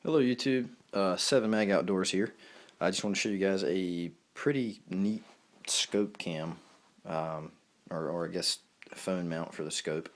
Hello YouTube, 7 Mag Outdoors here. I just want to show you guys a pretty neat scope cam, or I guess phone mount for the scope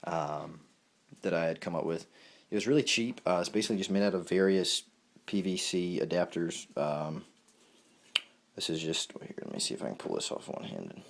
that I had come up with. It was really cheap. It's basically just made out of various PVC adapters. This is just, here, let me see if I can pull this off one-handed.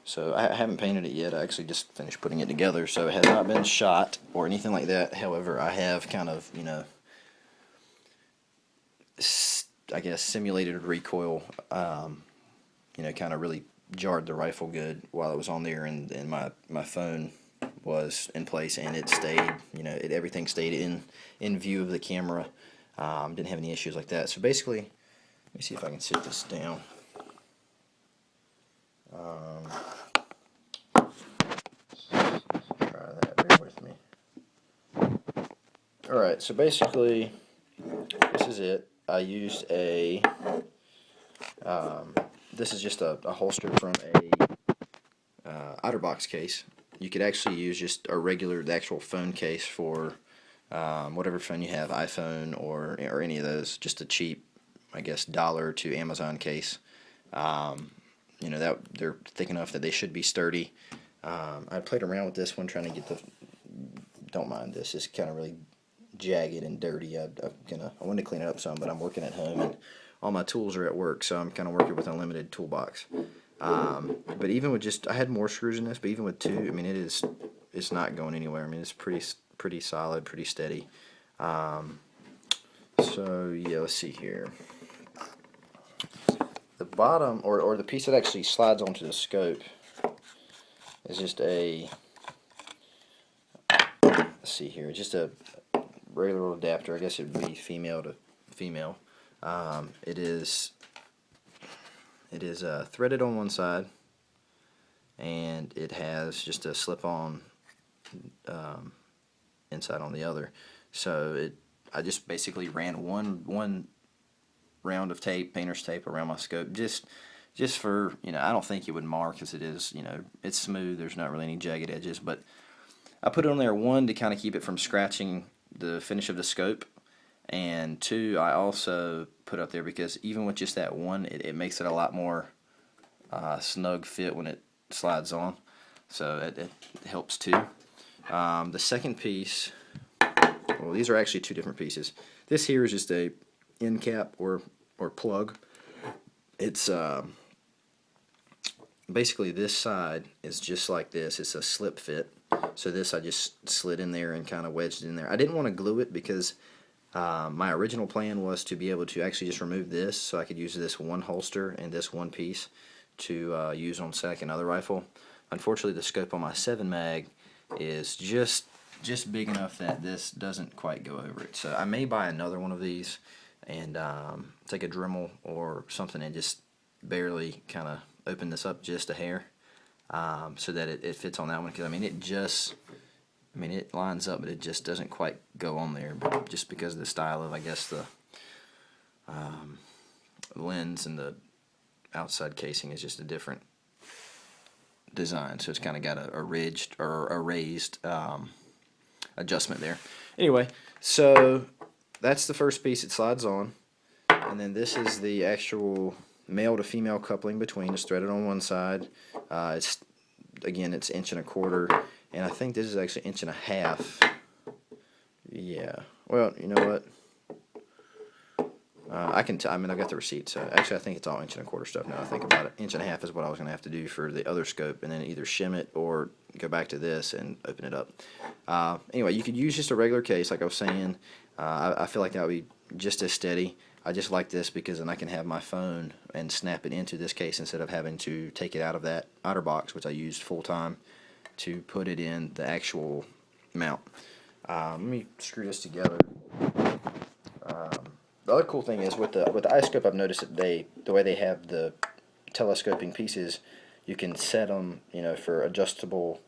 So I haven't painted it yet. I actually just finished putting it together, so it has not been shot or anything like that. However, I have kind of, I guess simulated recoil, kind of really jarred the rifle good while it was on there, and my phone was in place, and it stayed, everything stayed in view of the camera. Didn't have any issues like that. So basically, let me see if I can sit this down. Try that, bear with me. Alright, so basically, this is it. I used this is just a holster from a OtterBox case. You could actually use just a regular, the actual phone case for whatever phone you have, iPhone or any of those, just a cheap, I guess, $1 to Amazon case. That they're thick enough that they should be sturdy. I played around with this one trying to get don't mind this, it's kind of really jagged and dirty. I wanted to clean it up some, but I'm working at home and all my tools are at work, so I'm kind of working with a limited toolbox. But even with I had more screws in this, but even with two, I mean, it's not going anywhere. I mean, it's pretty solid, pretty steady. So yeah, let's see here. The bottom, or the piece that actually slides onto the scope, is just let's see here, just a regular little adapter. I guess it would be female to female. It is threaded on one side, and it has just a slip-on inside on the other. So I just basically ran one round of tape, painter's tape, around my scope, just for, I don't think it would mar, because it is, it's smooth. There's not really any jagged edges, but I put it on there, one, to kind of keep it from scratching the finish of the scope, and two, I also put up there because even with just that one, it makes it a lot more snug fit when it slides on, so it helps too. The second piece, well, these are actually two different pieces. This here is just a end cap or plug. It's basically, this side is just like this. It's a slip fit. So this I just slid in there and kind of wedged it in there. I didn't want to glue it because my original plan was to be able to actually just remove this, so I could use this one holster and this one piece to use on second other rifle. Unfortunately, the scope on my 7 mag is just big enough that this doesn't quite go over it. So I may buy another one of these and take a Dremel or something and just barely kind of open this up just a hair, so that it fits on that one. Because it lines up, but it just doesn't quite go on there. But just because of the style of, I guess, the lens and the outside casing is just a different design, so it's kind of got a ridged or a raised adjustment there. Anyway, so that's the first piece it slides on, and then this is the actual male to female coupling between. It's threaded on one side. It's 1.25 inches, and I think this is actually 1.5 inches. Yeah. Well, you know what? I mean, I've got the receipt, so actually I think it's all 1.25 inch stuff now I think about it. 1.5 inches is what I was going to have to do for the other scope, and then either shim it or go back to this and open it up. Anyway, you could use just a regular case, like I was saying. I feel like that would be just as steady. I just like this because then I can have my phone and snap it into this case instead of having to take it out of that OtterBox, which I used full time, to put it in the actual mount. Let me screw this together. The other cool thing is with the iScope, I've noticed that the way they have the telescoping pieces, you can set them, for adjustable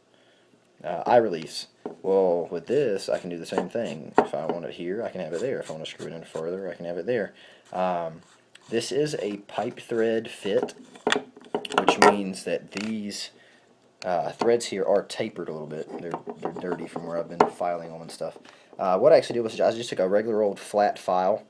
eye reliefs. Well, with this, I can do the same thing. If I want it here, I can have it there. If I want to screw it in further, I can have it there. This is a pipe thread fit, which means that these threads here are tapered a little bit. They're dirty from where I've been filing them and stuff. What I actually did was I just took a regular old flat file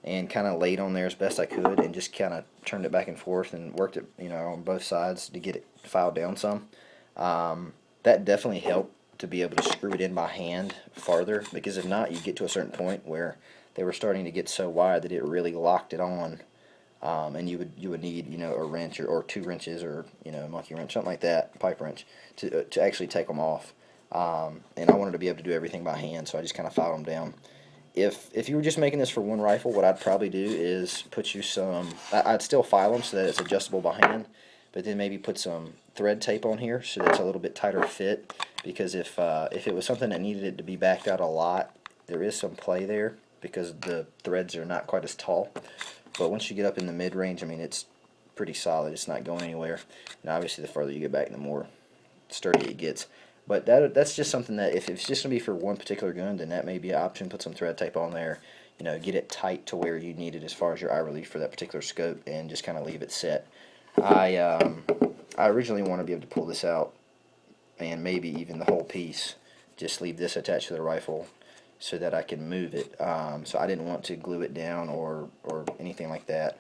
and kind of laid on there as best I could and just kind of turned it back and forth and worked it, on both sides to get it filed down some. That definitely helped to be able to screw it in by hand farther, because if not, you get to a certain point where they were starting to get so wide that it really locked it on, and you would need a wrench or 2 wrenches or a monkey wrench, something like that, pipe wrench, to actually take them off. And I wanted to be able to do everything by hand, so I just kind of filed them down. If you were just making this for one rifle, what I'd probably do is put you some. I'd still file them so that it's adjustable by hand, but then maybe put some thread tape on here so that's a little bit tighter fit. Because if it was something that needed it to be backed out a lot, there is some play there because the threads are not quite as tall. But once you get up in the mid range, I mean, it's pretty solid. It's not going anywhere. And obviously, the further you get back, the more sturdy it gets. But that's just something that if it's just going to be for one particular gun, then that may be an option. Put some thread tape on there. Get it tight to where you need it as far as your eye relief for that particular scope, and just kind of leave it set. I originally want to be able to pull this out, and maybe even the whole piece, just leave this attached to the rifle so that I can move it. So I didn't want to glue it down or anything like that,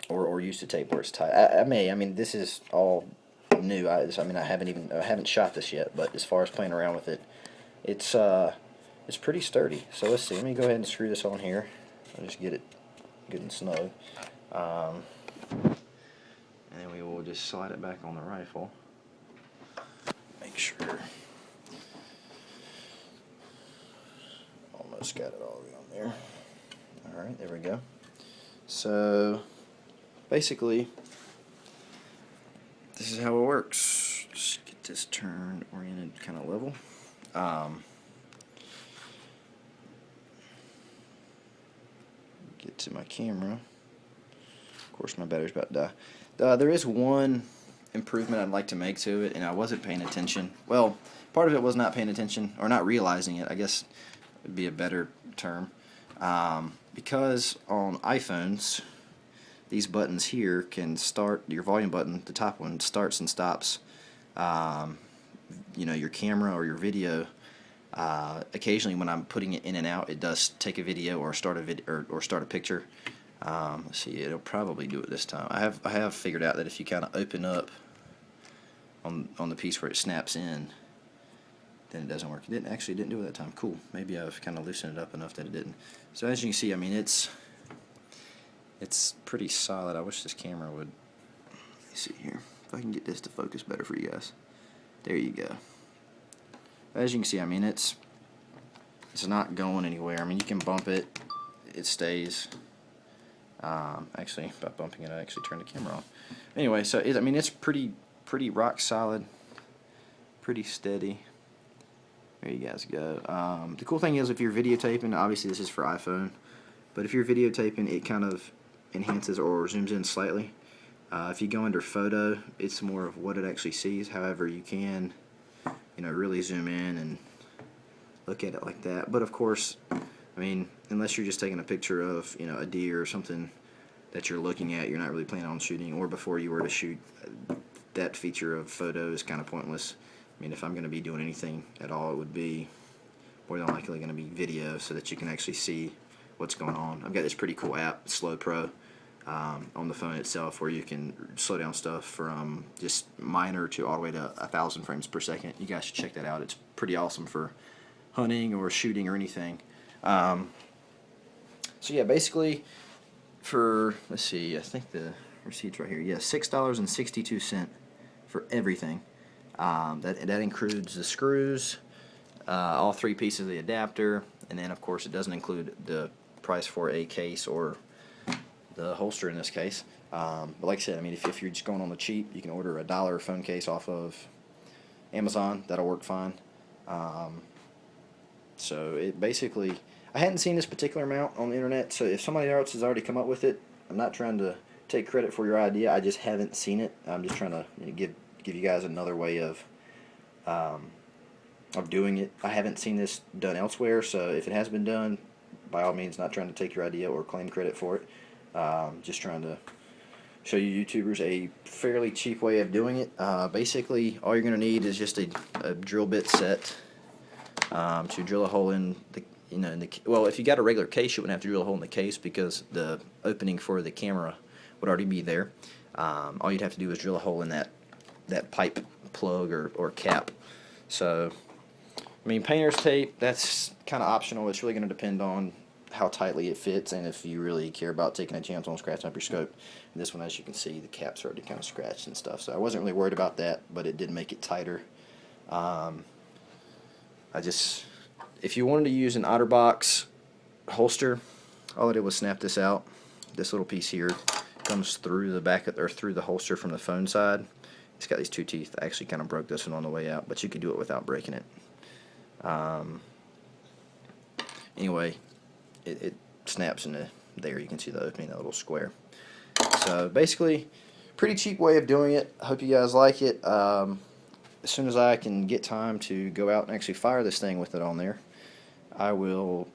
or use the tape where it's tight. I mean, this is all new. I haven't shot this yet, but as far as playing around with it, it's pretty sturdy. So let's see. Let me go ahead and screw this on here. I'll just get it good and snug. And then we will just slide it back on the rifle. Make sure. Almost got it all on there. Alright, there we go. So, basically, this is how it works. Just get this turned, oriented, kind of level. Get to my camera. Of course, my battery's about to die. There is one improvement I'd like to make to it, and I wasn't paying attention. Well, part of it was not paying attention, or not realizing it, I guess would be a better term. Because on iPhones, these buttons here can start, your volume button, the top one, starts and stops your camera or your video. Occasionally when I'm putting it in and out, it does take a video or start or start a picture. Let's see, it'll probably do it this time. I have figured out that if you kind of open up on the piece where it snaps in, then it doesn't work. It didn't do it that time. Cool. Maybe I've kind of loosened it up enough that it didn't. So as you can see, I mean, it's pretty solid. I wish this camera would. Let me see here if I can get this to focus better for you guys. There you go. As you can see, I mean, it's not going anywhere. I mean, you can bump it, it stays. Actually, by bumping it, I actually turned the camera on. Anyway, so it's pretty rock solid, pretty steady. There you guys go. The cool thing is, if you're videotaping, obviously this is for iPhone, but if you're videotaping, it kind of enhances or zooms in slightly. If you go under photo, it's more of what it actually sees. However, you can, really zoom in and look at it like that. But of course, I mean, unless you're just taking a picture of, a deer or something that you're looking at, you're not really planning on shooting, or before you were to shoot, that feature of photo is kind of pointless. I mean, if I'm going to be doing anything at all, it would be more than likely going to be video, so that you can actually see what's going on. I've got this pretty cool app, Slow Pro, on the phone itself, where you can slow down stuff from just minor to all the way to 1,000 frames per second. You guys should check that out. It's pretty awesome for hunting or shooting or anything. So yeah, basically for, let's see, I think the receipt's right here. Yeah, $6.62 for everything. That includes the screws, all 3 pieces of the adapter, and then of course it doesn't include the price for a case or the holster in this case. But like I said, I mean, if you're just going on the cheap, you can order a $1 phone case off of Amazon. That'll work fine. So it basically, I hadn't seen this particular mount on the internet, so if somebody else has already come up with it, I'm not trying to take credit for your idea. I just haven't seen it. I'm just trying to give you guys another way of doing it. I haven't seen this done elsewhere, so if it has been done, by all means, not trying to take your idea or claim credit for it. Just trying to show you YouTubers a fairly cheap way of doing it. Basically, all you're going to need is just a drill bit set to drill a hole in the, well, if you got a regular case, you wouldn't have to drill a hole in the case because the opening for the camera would already be there. All you'd have to do is drill a hole in that pipe plug or cap. So, I mean, painter's tape, that's kind of optional. It's really going to depend on how tightly it fits and if you really care about taking a chance on scratching up your scope. And this one, as you can see, the cap's already kind of scratched and stuff. So I wasn't really worried about that, but it did make it tighter. If you wanted to use an OtterBox holster, all I did was snap this out. This little piece here comes through the back or through the holster from the phone side. It's got these two teeth. I actually kind of broke this one on the way out, but you could do it without breaking it. Anyway, it snaps into there. You can see the opening, that little square. So basically, pretty cheap way of doing it. I hope you guys like it. As soon as I can get time to go out and actually fire this thing with it on there, I will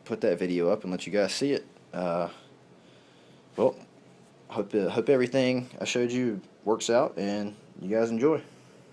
put that video up and let you guys see it. Well, hope everything I showed you works out and you guys enjoy.